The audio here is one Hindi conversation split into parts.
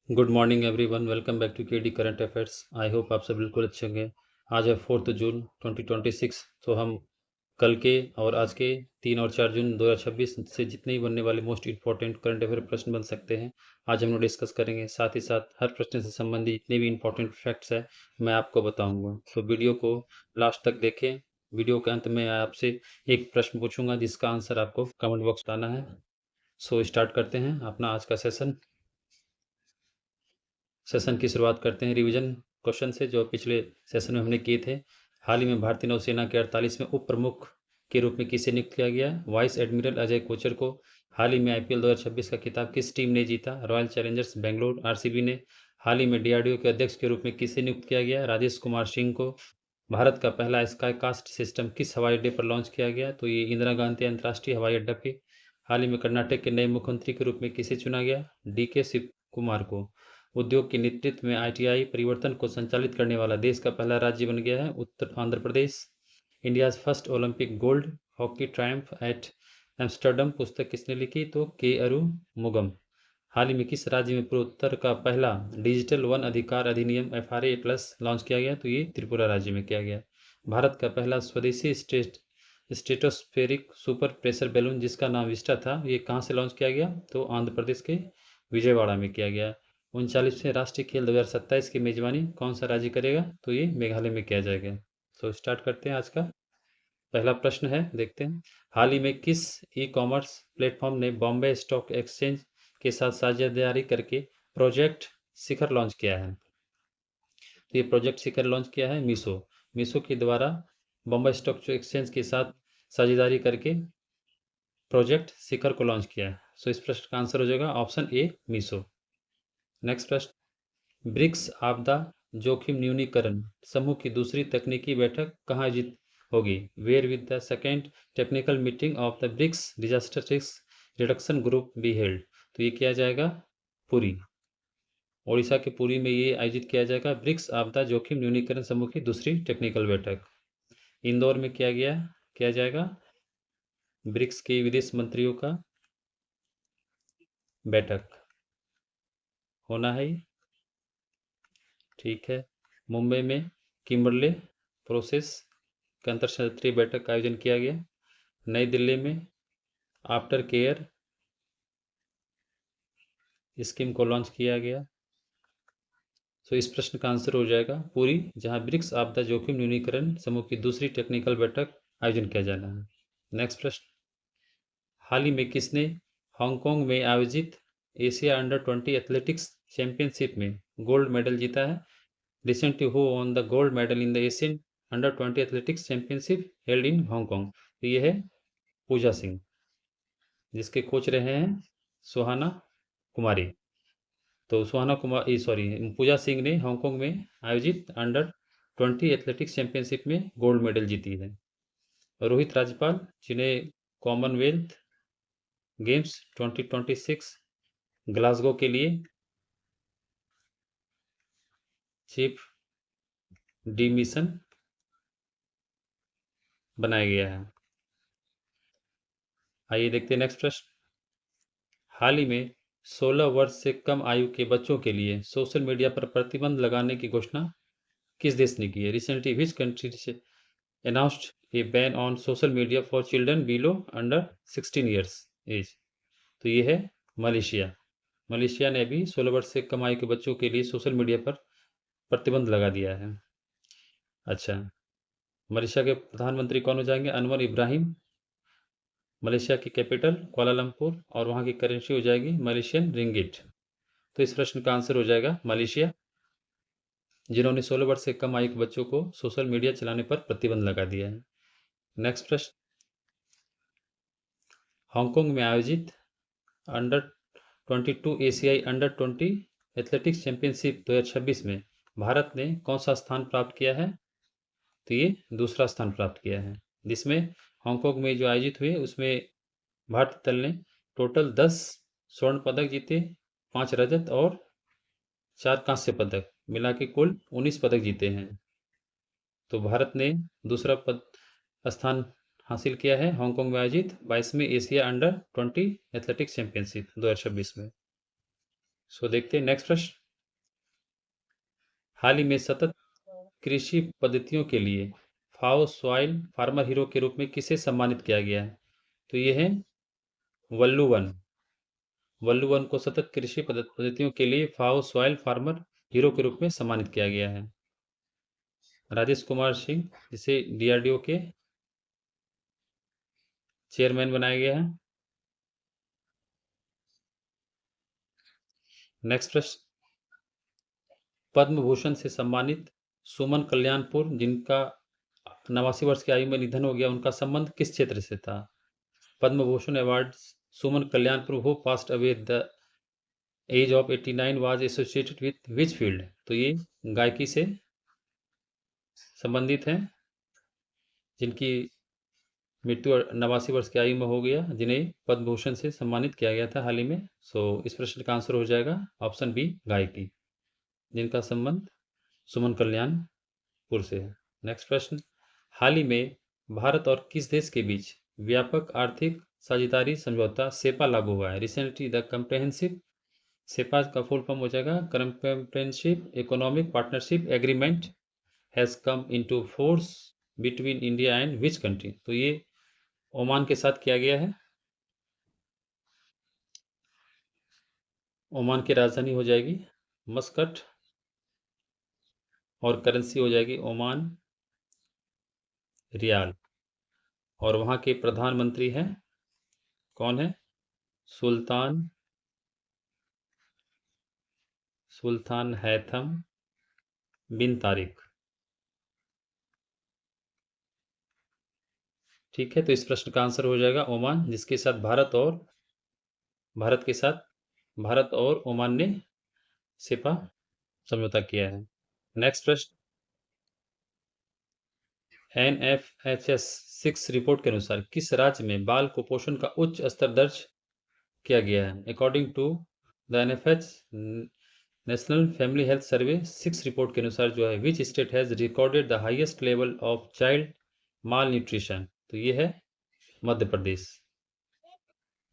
Good morning everyone, welcome back to KD current affairs. I hope आप सब बिल्कुल अच्छे होंगे। आज है 4 जून 2026। तो हम कल के और आज के 3 और 4 जून 2026 से जितने ही बनने वाले मोस्ट इंपॉर्टेंट करंट अफेयर प्रश्न बन सकते हैं, आज हम लोग डिस्कस करेंगे। साथ ही साथ हर प्रश्न से संबंधित जितने भी इंपॉर्टेंट फैक्ट्स हैं मैं आपको बताऊंगा। तो वीडियो को लास्ट तक देखें। वीडियो के अंत में आपसे एक प्रश्न पूछूंगा जिसका आंसर आपको कमेंट बॉक्स बताना है। सो स्टार्ट करते हैं अपना आज का सेशन की शुरुआत करते हैं रिवीजन क्वेश्चन से जो पिछले सेशन में हमने किए थे। हाल ही में भारतीय नौसेना के 48वें उप प्रमुख के रूप में किसे नियुक्त किया गया? वाइस एडमिरल अजय कोचर को। हाल ही में आईपीएल 2026 का खिताब किस टीम ने जीता? रॉयल चैलेंजर्स बेंगलोर आरसीबी ने। हाल ही में डीआरडीओ के अध्यक्ष के रूप में किसे नियुक्त किया गया? राजेश कुमार सिंह को। भारत का पहला स्काई कास्ट सिस्टम किस हवाई अड्डे पर लॉन्च किया गया? तो ये इंदिरा गांधी अंतर्राष्ट्रीय हवाई अड्डा पे। हाल ही में कर्नाटक के नए मुख्यमंत्री के रूप में किसे चुना गया? डीके शिव कुमार को। उद्योग के नेतृत्व में आईटीआई परिवर्तन को संचालित करने वाला देश का पहला राज्य बन गया है Uttar Andhra Pradesh. India's first Olympic gold hockey triumph at Amsterdam पुस्तक किसने लिखी? तो के अरु मुगम। हाल ही में किस राज्य में पूर्वोत्तर का पहला डिजिटल वन अधिकार अधिनियम FRA प्लस लॉन्च किया गया? तो ये त्रिपुरा राज्य में किया गया। भारत का पहला स्वदेशी स्ट्रेटोस्फेरिक सुपर प्रेशर बैलून जिसका नाम विस्टा था, ये कहाँ से लॉन्च किया गया? तो आंध्र प्रदेश के विजयवाड़ा में किया गया। 39वें राष्ट्रीय खेल 2027 की मेजबानी कौन सा राज्य करेगा? तो ये मेघालय में किया जाएगा। तो स्टार्ट करते हैं। आज का पहला प्रश्न है, देखते हैं। हाल ही में किस ई कॉमर्स प्लेटफॉर्म ने बॉम्बे स्टॉक एक्सचेंज के साथ साझेदारी करके प्रोजेक्ट शिखर लॉन्च किया है? तो ये प्रोजेक्ट शिखर लॉन्च किया है मीशो। मीशो के द्वारा बॉम्बे स्टॉक एक्सचेंज के साथ साझेदारी करके प्रोजेक्ट शिखर को लॉन्च किया है। सो इस प्रश्न का आंसर हो जाएगा ऑप्शन ए मीशो। नेक्स्ट प्रश्न, ब्रिक्स आपदा जोखिम न्यूनीकरण समूह की दूसरी तकनीकी बैठक कहाँ आयोजित होगी? Where with the second technical meeting of the BRICS disaster risk reduction group be held? तो ये किया जाएगा पुरी, ओडिशा के पुरी में ये आयोजित किया जाएगा ब्रिक्स आपदा जोखिम न्यूनीकरण समूह की दूसरी टेक्निकल बैठक। इंदौर में किया जाएगा ब्रिक्स के विदेश मंत्रियों का बैठक होना है। ठीक है। मुंबई में किम्बरले प्रोसेस का अंतर क्षेत्रीय बैठक का आयोजन किया गया। नई दिल्ली में आफ्टर केयर स्कीम को लॉन्च किया गया। तो इस प्रश्न का आंसर हो जाएगा पूरी, जहां ब्रिक्स आपदा जोखिम न्यूनीकरण समूह की दूसरी टेक्निकल बैठक आयोजन किया जाना है। नेक्स्ट प्रश्न, हाल ही में किसने हांगकांग में आयोजित एशिया अंडर 20 एथलेटिक्स चैंपियनशिप में गोल्ड मेडल जीता है? Recently who won the gold medal in the Asian Under 20 Athletics Championship held in Hong Kong? तो ये है पूजा सिंह, जिसके कोच रहे हैं सुहाना कुमारी। तो पूजा सिंह ने हांगकांग में आयोजित अंडर 20 एथलेटिक्स चैंपियनशिप में गोल्ड मेडल जीती है। रोहित राजपाल, जिन्हें कॉमनवेल्थ गेम्स 2026 ग्लासगो के लिए चीफ डी मिशन बनाया गया है। आइए देखते हैं नेक्स्ट प्रश्न। हाल ही में 16 वर्ष से कम आयु के बच्चों के लिए सोशल मीडिया पर प्रतिबंध लगाने की घोषणा किस देश ने की है? रिसेंटली विच कंट्री से announced a ban on social media for children below under 16 years age? तो ये है मलेशिया। मलेशिया ने अभी 16 वर्ष से कम आयु के बच्चों के लिए सोशल मीडिया पर प्रतिबंध लगा दिया है। अच्छा, मलेशिया के प्रधानमंत्री कौन हो जाएंगे? अनवर इब्राहिम। मलेशिया की कैपिटल कुआलालंपुर और वहाँ की करेंसी हो जाएगी मलेशियन रिंगिट। तो इस प्रश्न का आंसर हो जाएगा मलेशिया, जिन्होंने 16 वर्ष से कम आयु के बच्चों को सोशल मीडिया चलाने पर प्रतिबंध लगा दिया है। नेक्स्ट प्रश्न, हांगकांग में आयोजित अंडर 22 एशियाई अंडर 20 एथलेटिक्स चैंपियनशिप 2026 में भारत ने कौन सा स्थान प्राप्त किया है? तो ये दूसरा स्थान प्राप्त किया है, जिसमें हांगकांग में जो आयोजित हुए उसमें भारतीय दल ने टोटल 10 स्वर्ण पदक जीते, 5 रजत और 4 कांस्य पदक मिला के कुल 19 पदक जीते हैं। तो भारत ने दूसरा स्थान हासिल किया है हांगकांग में आयोजित 22वें एशिया अंडर 20 एथलेटिक्स चैंपियनशिप 2026 में। सो देखते हैं नेक्स्ट प्रश्न। हाल ही में सतत कृषि पद्धतियों के लिए फाओ सॉइल फार्मर हीरो के रूप में किसे सम्मानित किया गया है? तो ये है वल्लू वन। वल्लू वन को सतत कृषि पद्धतियों के लिए फाओ सॉइल फार्मर हीरो के रूप में सम्मानित किया गया है। राजेश कुमार सिंह, जिसे डीआरडीओ के चेयरमैन बनाया गया है। नेक्स्ट प्रश्न। पद्म भूषण से सम्मानित सुमन कल्याणपुर, जिनका 89 वर्ष की आयु में निधन हो गया, उनका संबंध किस क्षेत्र से था? Padma Bhushan award Suman Kalyanpur who passed away the age of 89 was associated with which field? तो ये गायकी से संबंधित हैं, जिनकी मृत्यु 89 वर्ष की आयु में हो गया, जिन्हें पद्म भूषण से सम्मानित किया गया था हाल ही में। सो इस प्रश्न का आंसर हो जाएगा ऑप्शन बी, गायकी, जिनका संबंध सुमन कल्याणपुर से है। नेक्स्ट प्रश्न। हाल ही में भारत और किस देश के बीच व्यापक आर्थिक साझेदारी समझौता सेपा लागू हुआ है? रिसेंटली द कम्प्रेहेंसिव, सेपा का फुल फॉर्म हो जाएगा comprehensive economic partnership agreement has come into force between India and which country? तो ये ओमान के साथ किया गया है। ओमान की राजधानी हो जाएगी मस्कट और करेंसी हो जाएगी ओमान रियाल, और वहाँ के प्रधानमंत्री हैं, कौन है? सुल्तान हैथम बिन तारिक। ठीक है, तो इस प्रश्न का आंसर हो जाएगा ओमान, जिसके साथ भारत और ओमान ने सेपा समझौता किया है। नेक्स्ट प्रश्न। NFHS 6 रिपोर्ट के अनुसार किस राज्य में बाल कुपोषण का उच्च स्तर दर्ज किया गया है? According to the NFH national family health survey 6 report के अनुसार जो है, which state has recorded the highest level of child malnutrition? तो ये है मध्य प्रदेश।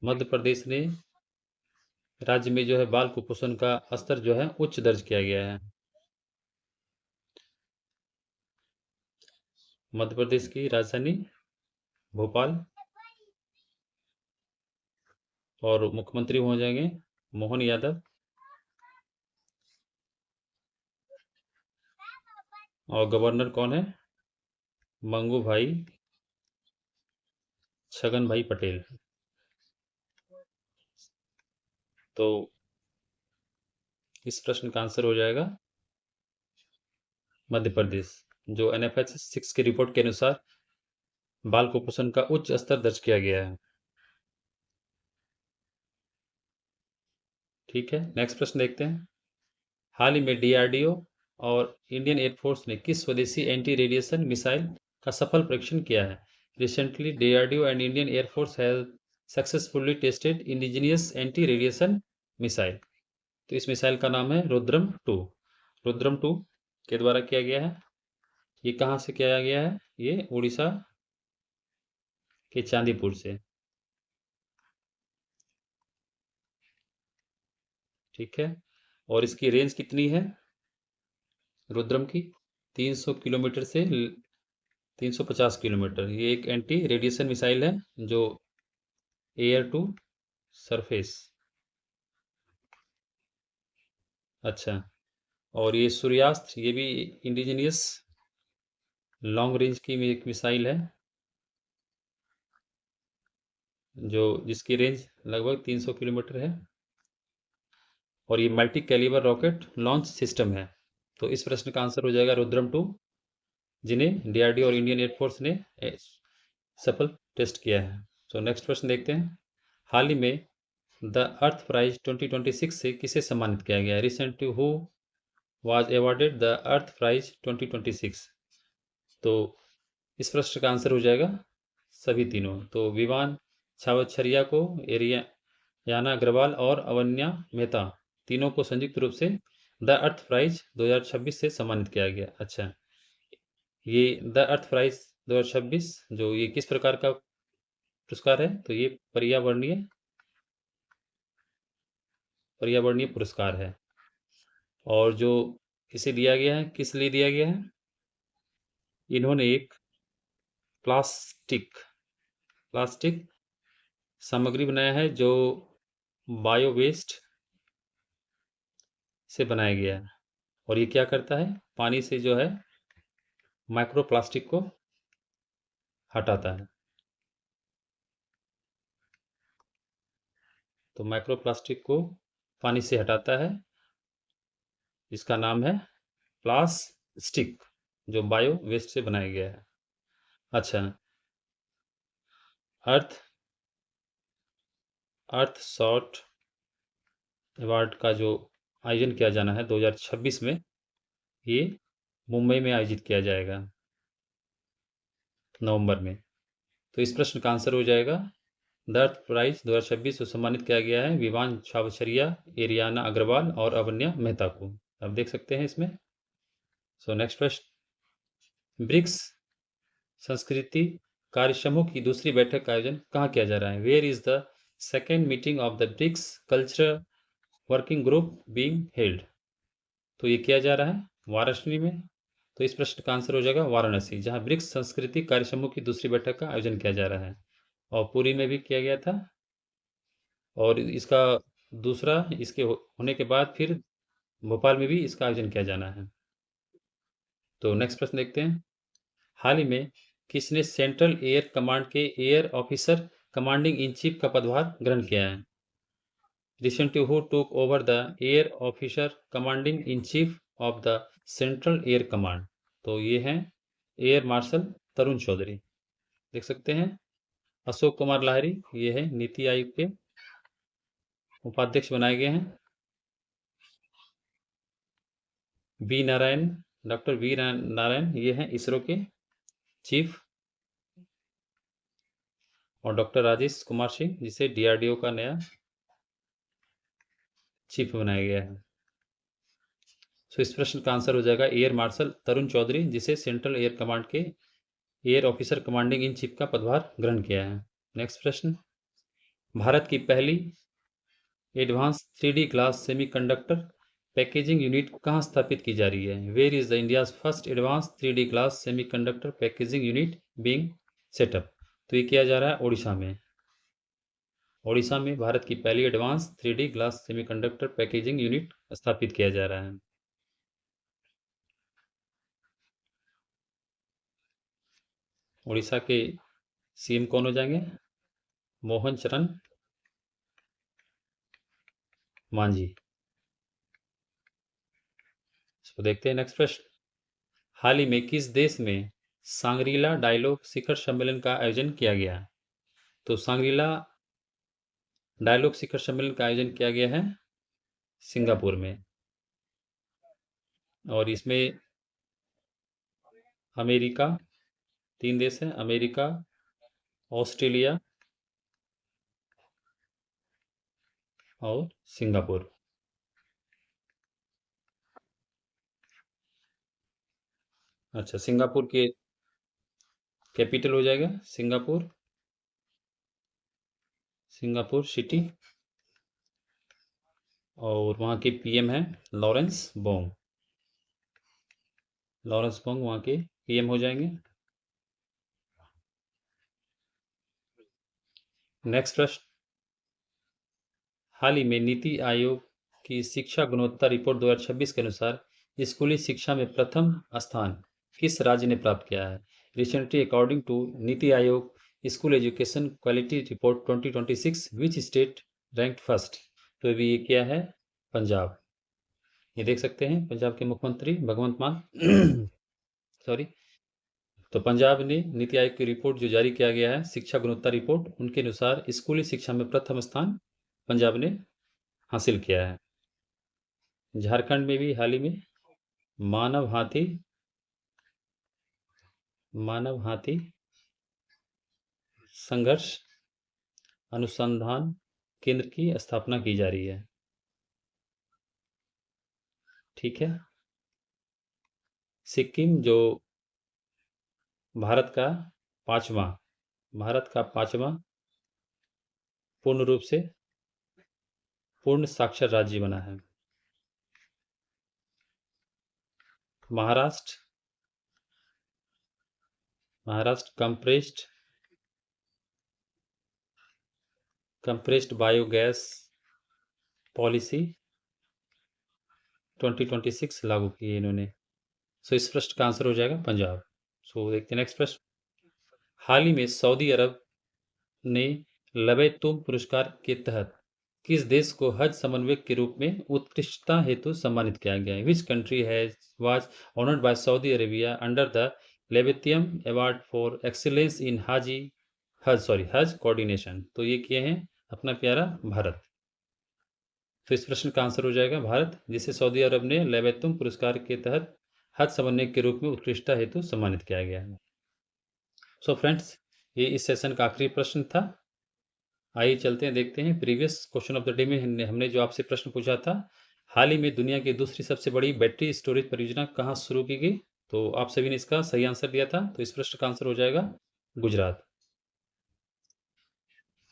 मध्य प्रदेश ने राज्य में जो है बाल कुपोषण का स्तर जो है उच्च दर्ज किया गया है। मध्य प्रदेश की राजधानी भोपाल, और मुख्यमंत्री हो जाएंगे मोहन यादव, और गवर्नर कौन है? मंगू भाई छगन भाई पटेल। तो इस प्रश्न का आंसर हो जाएगा मध्य प्रदेश, जो NFH 6 की रिपोर्ट के अनुसार बाल कुपोषण का उच्च स्तर दर्ज किया गया है। ठीक है, नेक्स्ट प्रश्न देखते हैं। हाल ही में DRDO और इंडियन एयरफोर्स ने किस स्वदेशी एंटी रेडिएशन मिसाइल का सफल परीक्षण किया है? Recently DRDO and Indian air force have successfully tested indigenous anti radiation missile. तो इस मिसाइल का नाम है रुद्रम 2। रुद्रम 2 के द्वारा किया गया है। ये कहाँ से किया गया है? ये उड़ीसा के चांदीपुर से। ठीक है, और इसकी रेंज कितनी है रुद्रम की? 300 किलोमीटर से 350 किलोमीटर। ये एक एंटी रेडिएशन मिसाइल है जो एयर टू सरफेस। अच्छा, और ये सूर्यास्त्र, ये भी इंडिजिनियस लॉन्ग रेंज की एक मिसाइल है, जो जिसकी रेंज लगभग 300 किलोमीटर है, और ये multi calibre rocket launch system है। तो इस प्रश्न का आंसर हो जाएगा रुद्रम 2, जिन्हें DRDO और इंडियन एयरफोर्स ने सफल टेस्ट किया है। तो नेक्स्ट प्रश्न देखते हैं। हाल ही में द अर्थ प्राइज 2026 से किसे सम्मानित किया गया है? Recently who was awarded the Earth Prize 2026? तो इस प्रश्न का आंसर हो जाएगा सभी तीनों। तो विवान छावछरिया को, एरिया याना अग्रवाल और अवन्या मेहता, तीनों को संयुक्त रूप से द अर्थ प्राइज 2026 से सम्मानित किया गया। अच्छा, ये द अर्थ प्राइज 2026 जो ये किस प्रकार का पुरस्कार है? तो ये पर्यावरणीय पर्यावरणीय पुरस्कार है। और जो इसे दिया गया है, किस लिए दिया गया है? इन्होंने एक प्लास्टिक प्लास्टिक सामग्री बनाया है जो बायो वेस्ट से बनाया गया है, और ये क्या करता है? पानी से जो है माइक्रो प्लास्टिक को हटाता है। तो माइक्रो प्लास्टिक को पानी से हटाता है, इसका नाम है प्लास्टिक, जो बायो वेस्ट से बनाया गया है। अच्छा, अर्थ अर्थ शॉट अवार्ड का जो आयोजन किया जाना है 2026 में, ये मुंबई में आयोजित किया जाएगा नवंबर में। तो इस प्रश्न का आंसर हो जाएगा द अर्थ प्राइज 2026 को सम्मानित किया गया है विवान छावछरिया, एरियाना अग्रवाल और अवन्या मेहता को। अब देख सकते हैं इसमें। सो नेक्स्ट प्रश्न, ब्रिक्स संस्कृति कार्य समूह की दूसरी बैठक का आयोजन कहाँ किया जा रहा है? Where is the second meeting of the BRICS cultural working group being held? तो ये किया जा रहा है वाराणसी में। तो इस प्रश्न का आंसर हो जाएगा वाराणसी, जहाँ ब्रिक्स संस्कृति कार्य समूह की दूसरी बैठक का आयोजन किया जा रहा है। और पुरी में भी किया गया था, और इसका दूसरा इसके होने के बाद फिर भोपाल में भी इसका आयोजन किया जाना है। तो नेक्स्ट प्रश्न देखते हैं, हाल ही में किसने सेंट्रल एयर कमांड के air officer commanding in chief का पदभार ग्रहण किया है? Recently who took over the air officer commanding in chief of the central air command? तो ये हैं एयर मार्शल तरुण चौधरी। देख सकते हैं अशोक कुमार लाहिरी, ये है नीति आयोग के उपाध्यक्ष बनाए गए हैं। V Narayan, doctor V Narayan, ये हैं इसरो के चीफ। और डॉक्टर राजेश कुमार सिंह, जिसे डीआरडीओ का नया चीफ बनाया गया है। सो इस प्रश्न का आंसर हो जाएगा एयर मार्शल तरुण चौधरी, जिसे सेंट्रल एयर कमांड के air officer commanding in chief का पदभार ग्रहण किया है। नेक्स्ट प्रश्न, भारत की पहली advance 3D glass semiconductor packaging unit कहाँ स्थापित की जा रही है? Where is the India's first advance 3D glass semiconductor packaging unit being set up? तो ये किया जा रहा है ओडिशा में। ओडिशा में भारत की पहली advance 3D glass semiconductor packaging unit स्थापित किया जा रहा है। ओडिशा के सीएम कौन हो जाएंगे? मोहन चरण मांझी। इसको देखते हैं नेक्स्ट प्रश्न, हाल ही में किस देश में सांग्रीला डायलॉग शिखर सम्मेलन का आयोजन किया गया? तो सांग्रीला डायलॉग शिखर सम्मेलन का आयोजन किया गया है सिंगापुर में। और इसमें अमेरिका, 3 देश हैं, अमेरिका, ऑस्ट्रेलिया और सिंगापुर। अच्छा, सिंगापुर के कैपिटल हो जाएगा सिंगापुर, सिंगापुर सिटी। और वहाँ के पीएम हैं लॉरेंस बोंग। लॉरेंस बोंग वहाँ के पीएम हो जाएंगे। नेक्स्ट प्रश्न, हाल ही में नीति आयोग की शिक्षा गुणवत्ता रिपोर्ट 2026 के अनुसार स्कूली शिक्षा में प्रथम स्थान किस राज्य ने प्राप्त किया है? Recently according to NITI Aayog school education quality report 2026 which state ranked first? तो अभी ये क्या है? पंजाब। ये देख सकते हैं पंजाब के मुख्यमंत्री भगवंत मान सॉरी। तो पंजाब ने नीति आयोग की रिपोर्ट जो जारी किया गया है शिक्षा गुणवत्ता रिपोर्ट, उनके अनुसार स्कूली शिक्षा में प्रथम स्थान पंजाब ने हासिल किया है। झारखंड में भी हाल ही में मानव हाथी संघर्ष अनुसंधान केंद्र की स्थापना की जा रही है। ठीक है, सिक्किम जो भारत का पांचवा पूर्ण रूप से पूर्ण साक्षर राज्य बना है? महाराष्ट्र, कंप्रेस्ड बायोगैस पॉलिसी 2026 लागू की है इन्होंने। सो इस प्रश्न का आंसर हो जाएगा पंजाब। सो देखते हैं नेक्स्ट प्रश्न। हाल ही में सऊदी अरब ने लबैतुम पुरस्कार के तहत किस देश को हज समन्वयक के रूप में उत्कृष्टता हेतु सम्मानित किया गया है? Which country has was honoured by Saudi Arabia under the Labbaitum award for excellence in Hajj coordination? तो ये किए हैं अपना प्यारा भारत। तो इस प्रश्न का आंसर हो जाएगा भारत, जिसे सऊदी अरब ने लेबेतुम पुरस्कार के तहत हज समन्वयक के रूप में उत्कृष्टता हेतु सम्मानित किया गया है। सो फ्रेंड्स, ये इस सेशन का आखिरी प्रश्न था। आइए चलते हैं, देखते हैं previous question of the day में हमने जो आपसे प्रश्न पूछा था, हाल ही में दुनिया की दूसरी सबसे बड़ी बैटरी स्टोरेज परियोजना कहाँ शुरू की गई? तो आप सभी ने इसका सही आंसर दिया था, तो इस प्रश्न का आंसर हो जाएगा Gujarat.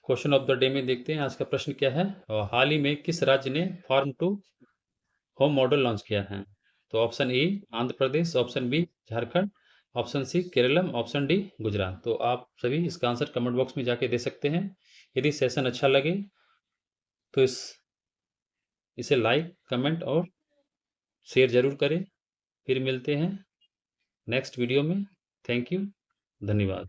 Question of the day में देखते हैं आज का प्रश्न क्या है, और हाल ही में किस राज्य ने farm to home model launch किया है? तो option A Andhra Pradesh, option B Jharkhand, option C Keralam, option D Gujarat. तो आप सभी इसका आंसर कमेंट बॉक्स में जाके दे सकते हैं। यदि सेशन अच्छा लगे तो इसे लाइक, कमेंट और शेयर जरूर करें। फिर मिलते हैं नेक्स्ट वीडियो में। थैंक यू, धन्यवाद।